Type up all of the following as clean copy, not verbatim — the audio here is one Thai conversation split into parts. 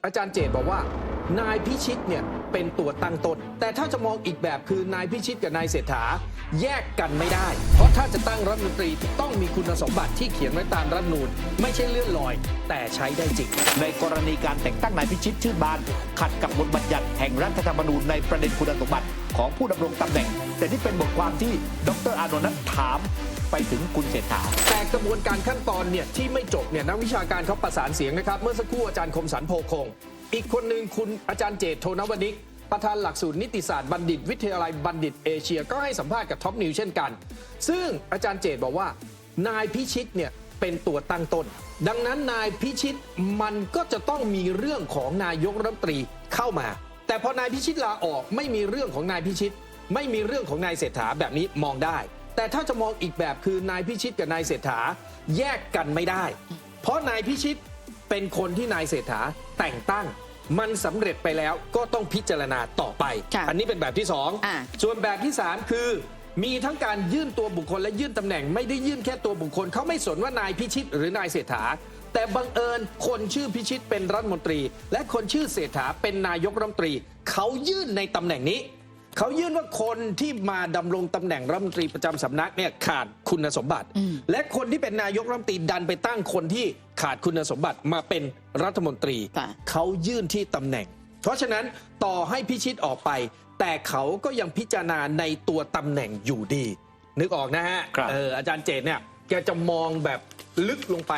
อาจารย์เจตบอกว่านายพิชิตเนี่ยเป็นตัวตั้งต้นแต่ถ้าจะมองอีกแบบคือนายพิชิตกับนายเศรษฐาแยกกันไม่ได้เพราะถ้าจะตั้งรัฐมนตรีต้องมีคุณสมบัติที่เขียนไว้ตามรัฐธรรมนูญไม่ใช่เลื่อนลอยแต่ใช้ได้จริงในกรณีการแต่งตั้งนายพิชิตชื่นบานขัดกับบทบัญญัติแห่งรัฐธรรมนูญในประเด็นคุณสมบัติของผู้ดำรงตำแหน่งแต่นี่เป็นบทความที่ดร.อานนท์นั้นถามไปถึงคุณเศรษฐาแต่กระบวนการขั้นตอนเนี่ยที่ไม่จบเนี่ยนักวิชาการเขาประสานเสียงนะครับเมื่อสักครู่อาจารย์คมสันโพคงอีกคนหนึ่งคุณอาจารย์เจตโทนวนิกประธานหลักสูตรนิติศาสตร์บัณฑิตวิทยาลัยบัณฑิตเอเชียก็ให้สัมภาษณ์กับท็อปนิวเช่นกันซึ่งอาจารย์เจตบอกว่านายพิชิตเนี่ยเป็นตัวตั้งต้นดังนั้นนายพิชิตมันก็จะต้องมีเรื่องของนายกรัฐมนตรีเข้ามาแต่พอนายพิชิตลาออกไม่มีเรื่องของนายพิชิตไม่มีเรื่องของนายเศรษฐาแบบนี้มองได้แต่ถ้าจะมองอีกแบบคือนายพิชิตกับนายเศรษฐาแยกกันไม่ได้เพราะนายพิชิตเป็นคนที่นายเศรษฐาแต่งตั้งมันสำเร็จไปแล้วก็ต้องพิจารณาต่อไปอันนี้เป็นแบบที่2ส่วนแบบที่3คือมีทั้งการยื่นตัวบุคคลและยื่นตำแหน่งไม่ได้ยื่นแค่ตัวบุคคลเขาไม่สนว่านายพิชิตหรือนายเศรษฐาแต่บังเอิญคนชื่อพิชิตเป็นรัฐมนตรีและคนชื่อเศรษฐาเป็นนายกรัฐมนตรีเขายื่นในตำแหน่งนี้เขายื่นว่าคนที่มาดำรงตำแหน่งรัฐมนตรีประจำสำนักเนี่ยขาดคุณสมบัติและคนที่เป็นนายกรัฐมนตรีดันไปตั้งคนที่ขาดคุณสมบัติมาเป็นรัฐมนตรีเขายื่นที่ตำแหน่งเพราะฉะนั้นต่อให้พิชิตออกไปแต่เขาก็ยังพิจารณาในตัวตำแหน่งอยู่ดีนึกออกนะฮะอาจารย์เจตเนี่ยแกจะมองแบบลึกลงไป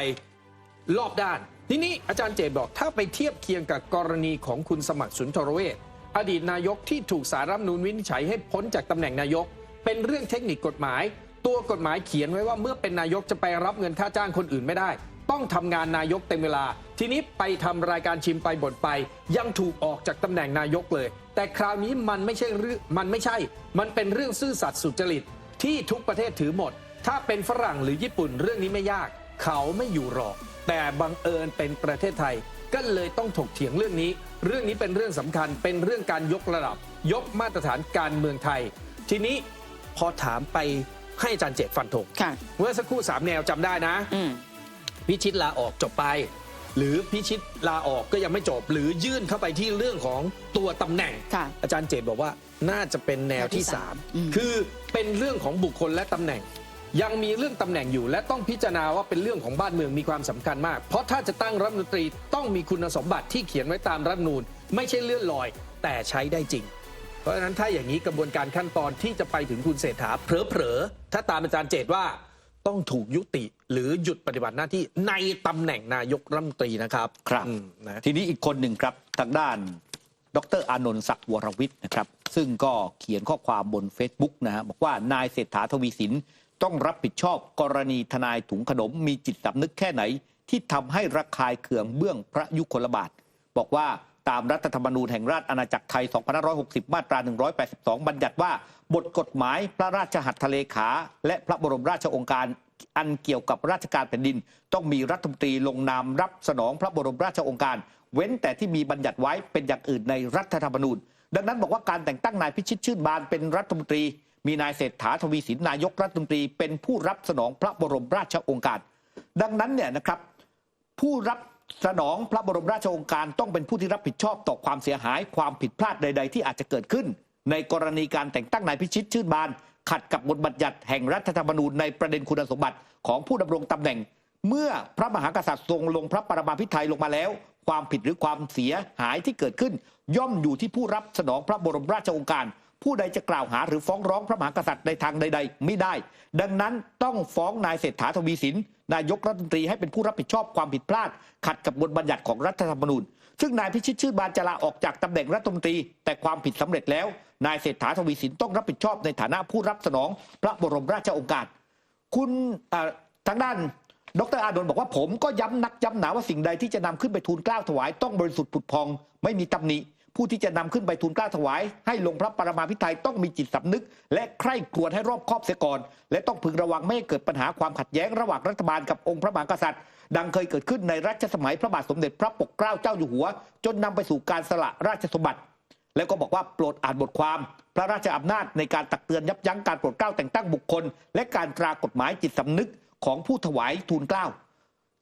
รอบด้านทีนี้อาจารย์เจตบอกถ้าไปเทียบเคียงกับกรณีของคุณสมัครสุนทรเวชอดีตนายกที่ถูกศาลรัฐธรรมนูญวินิจฉัยให้พ้นจากตำแหน่งนายกเป็นเรื่องเทคนิคกฎหมายตัวกฎหมายเขียนไว้ว่าเมื่อเป็นนายกจะไปรับเงินค่าจ้างคนอื่นไม่ได้ต้องทำงานนายกเต็มเวลาทีนี้ไปทำรายการชิมไปบ่นไปยังถูกออกจากตำแหน่งนายกเลยแต่คราวนี้มันไม่ใช่มันเป็นเรื่องซื่อสัตย์สุจริตที่ทุกประเทศถือหมดถ้าเป็นฝรั่งหรือญี่ปุ่นเรื่องนี้ไม่ยากเขาไม่อยู่หรอกแต่บังเอิญเป็นประเทศไทยก็เลยต้องถกเถียงเรื่องนี้เป็นเรื่องสำคัญเป็นเรื่องการยกระดับยกมาตรฐานการเมืองไทยทีนี้พอถามไปให้อาจารย์เจตฟันธงเมื่อสักครู่3แนวจำได้นะพิชิตลาออกจบไปหรือพิชิตลาออกก็ยังไม่จบหรือยื่นเข้าไปที่เรื่องของตัวตำแหน่งอาจารย์เจตบอกว่าน่าจะเป็นแนวที่3คือเป็นเรื่องของบุคคลและตำแหน่งยังมีเรื่องตำแหน่งอยู่และต้องพิจารณาว่าเป็นเรื่องของบ้านเมืองมีความสำคัญมากเพราะถ้าจะตั้งรัฐมนตรีต้องมีคุณสมบัติที่เขียนไว้ตามรัฐธรรมนูญไม่ใช่เลื่อนลอยแต่ใช้ได้จริงเพราะฉะนั้นถ้าอย่างนี้กระบวนการขั้นตอนที่จะไปถึงคุณเศรษฐาเผลอๆถ้าตามอาจารย์เจตว่าต้องถูกยุติหรือหยุดปฏิบัติหน้าที่ในตำแหน่งนายกรัฐมนตรีนะครับทีนี้อีกคนหนึ่งครับทางด้านดร.อานนท์ศักดิ์วรวิทย์นะครับซึ่งก็เขียนข้อความบน Facebook นะฮะบอกว่านายเศรษฐาทวีสินต้องรับผิดชอบกรณีทนายถุงขนมมีจิตสำนึกแค่ไหนที่ทำให้ระคายเคืองเบื้องพระยุคลบาทบอกว่าตามรัฐธรรมนูญแห่งราชอาณาจักรไทย 2560 มาตรา 182 บัญญัติว่าบทกฎหมายพระราชหัตถเลขาและพระบรมราชโองการอันเกี่ยวกับราชการแผ่นดินต้องมีรัฐมนตรีลงนามรับสนองพระบรมราชโองการเว้นแต่ที่มีบัญญัติไว้เป็นอย่างอื่นในรัฐธรรมนูญดังนั้นบอกว่าการแต่งตั้งนายพิชิตชื่นบานเป็นรัฐมนตรีมีนายเศรษฐาทวีสินนายกรัฐมนตรีเป็นผู้รับสนองพระบรมราชโองการดังนั้นเนี่ยนะครับผู้รับสนองพระบรมราชโองการต้องเป็นผู้ที่รับผิดชอบต่อความเสียหายความผิดพลาดใดๆที่อาจจะเกิดขึ้นในกรณีการแต่งตั้งนายพิชิตชื่นบานขัดกับบทบัญญัติแห่งรัฐธรรมนูญในประเด็นคุณสมบัติของผู้ดำรงตำแหน่งเมื่อพระมหากษัตริย์ทรงลงพระปรมาภิไธยลงมาแล้วความผิดหรือความเสียหายที่เกิดขึ้นย่อมอยู่ที่ผู้รับสนองพระบรมราชโองการผู้ใดจะกล่าวหาหรือฟ้องร้องพระมหากษัตริย์ในทางใดๆไม่ได้ดังนั้นต้องฟ้องนายเศรษฐาทวีสินนายกรัฐมนตรีให้เป็นผู้รับผิดชอบความผิดพลาดขัดกับบทบัญญัติของรัฐธรรมนูญซึ่งนายพิชิตชื่นบานจะลาออกจากตำแหน่งรัฐมนตรีแต่ความผิดสำเร็จแล้วนายเศรษฐาทวีสินต้องรับผิดชอบในฐานะผู้รับสนองพระบรมราชโองการคุณทางด้านดร.อานนท์บอกว่าผมก็ย้ำนักย้ำหนาว่าสิ่งใดที่จะนำขึ้นไปทูลเกล้าถวายต้องบริสุทธิ์ผุดพองไม่มีตำหนิผู้ที่จะนำขึ้นไปทูลเกล้าถวายให้ลงพระปรมาภิไธยต้องมีจิตสำนึกและใคร่ครวญให้รอบคอบเสียก่อนและต้องพึงระวังไม่ให้เกิดปัญหาความขัดแย้งระหว่างรัฐบาลกับองค์พระมหากษัตริย์ดังเคยเกิดขึ้นในรัชสมัยพระบาทสมเด็จพระปกเกล้าเจ้าอยู่หัวจนนำไปสู่การสละราชสมบัติแล้วก็บอกว่าโปรดอ่านบทความพระราชอำนาจในการตักเตือนยับยั้งการโปรดเกล้าแต่งตั้งบุคคลและการตรากฎหมายจิตสำนึกของผู้ถวายทูลเกล้า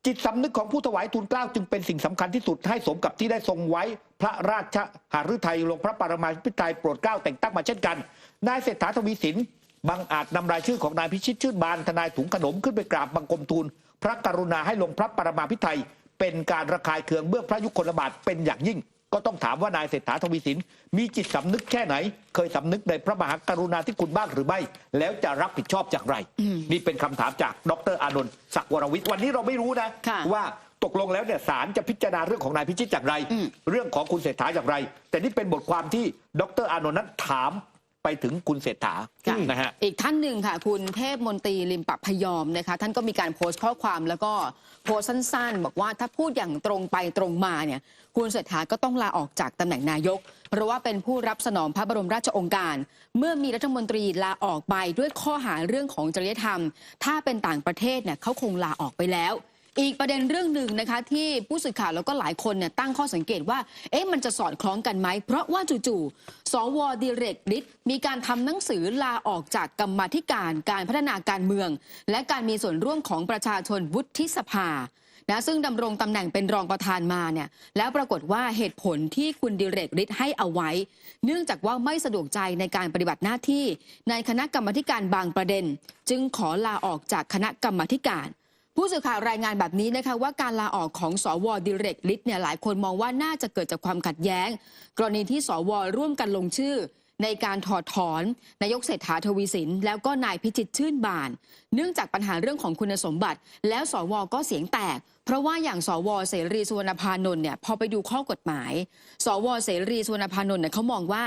จิตสำนึกของผู้ถวายทูลเกล้าจึงเป็นสิ่งสำคัญที่สุดให้สมกับที่ได้ทรงไว้พระราชหฤทัยลงพระปรมาภิไธยโปรดเกล้าแต่งตั้งมาเช่นกันนายเศรษฐาทวีสินบังอาจนำรายชื่อของนายพิชิตชื่นบานทนายถุงขนมขึ้นไปกราบบังคมทูลพระกรุณาให้ลงพระปรมาภิไธยเป็นการระคายเคืองเบื้องพระยุคลบาทเป็นอย่างยิ่งก็ต้องถามว่านายเศรษฐาทวีสินมีจิตสำนึกแค่ไหนเคยสำนึกในพระมหากรุณาธิคุณบ้างหรือไม่แล้วจะรับผิดชอบอย่างไรนี่เป็นคำถามจากดร.อานนท์ศักดิ์วรวิทย์วันนี้เราไม่รู้นะว่าตกลงแล้วเนี่ยศาลจะพิจารณาเรื่องของนายพิชิตอย่างไรเรื่องของคุณเศรษฐาอย่างไร แต่นี่เป็นบทความที่ดร.อานนท์นั้นถามไปถึงคุณเศรษฐานะฮะอีกท่านหนึ่งค่ะคุณเทพมนตรีลิมปะพยอมนะคะท่านก็มีการโพสต์ข้อความแล้วก็โพสต์สั้นๆบอกว่าถ้าพูดอย่างตรงไปตรงมาเนี่ยคุณเศรษฐาก็ต้องลาออกจากตำแหน่งนายกเพราะว่าเป็นผู้รับสนองพระบรมราชโองการเมื่อมีรัฐมนตรีลาออกไปด้วยข้อหาเรื่องของจริยธรรมถ้าเป็นต่างประเทศเนี่ยเขาคงลาออกไปแล้วอีกประเด็นเรื่องหนึ่งนะคะที่ผู้สื่อข่าวแล้วก็หลายคนเนี่ยตั้งข้อสังเกตว่ามันจะสอดคล้องกันไหมเพราะว่าจู่ๆสว.ดิเรกฤทธิ์มีการทำหนังสือลาออกจากกรรมาธิการการพัฒนาการเมืองและการมีส่วนร่วมของประชาชนวุฒิสภานะซึ่งดำรงตำแหน่งเป็นรองประธานมาเนี่ยแล้วปรากฏว่าเหตุผลที่คุณดิเรกฤทธิ์ให้เอาไว้เนื่องจากว่าไม่สะดวกใจในการปฏิบัติหน้าที่ในคณะกรรมาธิการบางประเด็นจึงขอลาออกจากคณะกรรมาธิการผู้สื่อข่าวรายงานแบบนี้นะคะว่าการลาออกของสว.ดิเรกฤทธิ์เนี่ยหลายคนมองว่าน่าจะเกิดจากความขัดแย้งกรณีที่สว.ร่วมกันลงชื่อในการถอดถอนนายกเศรษฐาทวีสินแล้วก็นายพิจิตรชื่นบานเนื่องจากปัญหาเรื่องของคุณสมบัติแล้วสว.ก็เสียงแตกเพราะว่าอย่างสว.เสรีสุวรรณพานนท์เนี่ยพอไปดูข้อกฎหมายสว.เสรีสุวรรณพานนท์เนี่ยเขามองว่า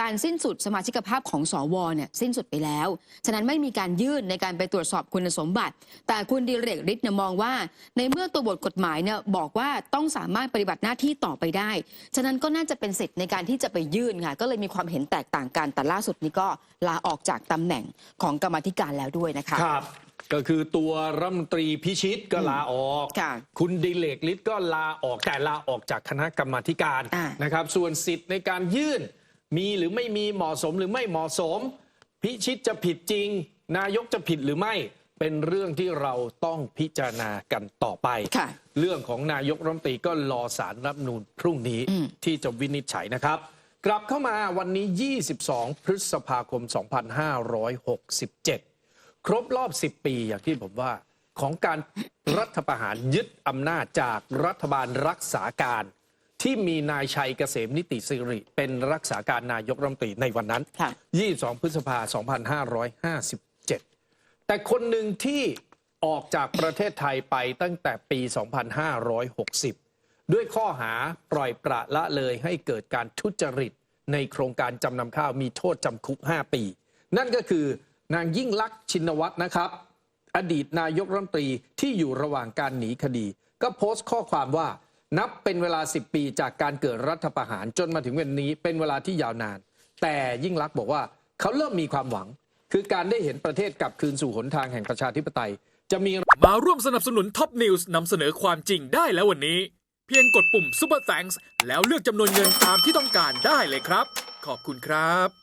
การสิ้นสุดสมาชิกภาพของสว.เนี่ยสิ้นสุดไปแล้วฉะนั้นไม่มีการยื่นในการไปตรวจสอบคุณสมบัติแต่คุณดิเรกฤทธิ์เนี่ยมองว่าในเมื่อตัวบทกฎหมายเนี่ยบอกว่าต้องสามารถปฏิบัติหน้าที่ต่อไปได้ฉะนั้นก็น่าจะเป็นสิทธิ์ในการที่จะไปยื่นค่ะก็เลยมีความเห็นแตกต่างกันแต่ล่าสุดนี้ก็ลาออกจากตำแหน่งของกรรมาธิการแล้วด้วยนะคะครับก็คือตัวรัฐมนตรีพิชิตก็ลาออกคุณดิเรกฤทธิ์ก็ลาออกแต่ลาออกจากคณะกรรมาธิการนะครับส่วนสิทธิ์ในการยื่นมีหรือไม่มีเหมาะสมหรือไม่เหมาะสมพิชิตจะผิดจริงนายกจะผิดหรือไม่เป็นเรื่องที่เราต้องพิจารณากันต่อไปเรื่องของนายกรัฐมนตรีก็รอศาลรัฐธรรมนูญพรุ่งนี้ที่จะวินิจฉัยนะครับกลับเข้ามาวันนี้22 พฤษภาคม 2567 ครบรอบ10 ปีอย่างที่ผมว่าของการรัฐประหารยึดอำนาจจากรัฐบาลรักษาการที่มีนายชัยเกษมนิติสิริเป็นรักษาการนายกรัฐมนตรีในวันนั้น22 พฤษภาคม 2557 แต่คนหนึ่งที่ออกจากประเทศไทยไปตั้งแต่ปี 2560 ด้วยข้อหาปล่อยปละละเลยให้เกิดการทุจริตในโครงการจำนำข้าวมีโทษจำคุก 5 ปี นั่นก็คือนางยิ่งลักษณ์ชินวัตรนะครับอดีตนายกรัฐมนตรีที่อยู่ระหว่างการหนีคดีก็โพสต์ข้อความว่านับเป็นเวลา10 ปีจากการเกิดรัฐประหารจนมาถึงวันนี้เป็นเวลาที่ยาวนานแต่ยิ่งลักษณ์บอกว่าเขาเริ่มมีความหวังคือการได้เห็นประเทศกลับคืนสู่หนทางแห่งประชาธิปไตยจะมีมาร่วมสนับสนุนท็อปนิวส์นำเสนอความจริงได้แล้ววันนี้เพียงกดปุ่ม Super Thanks แล้วเลือกจำนวนเงินตามที่ต้องการได้เลยครับขอบคุณครับ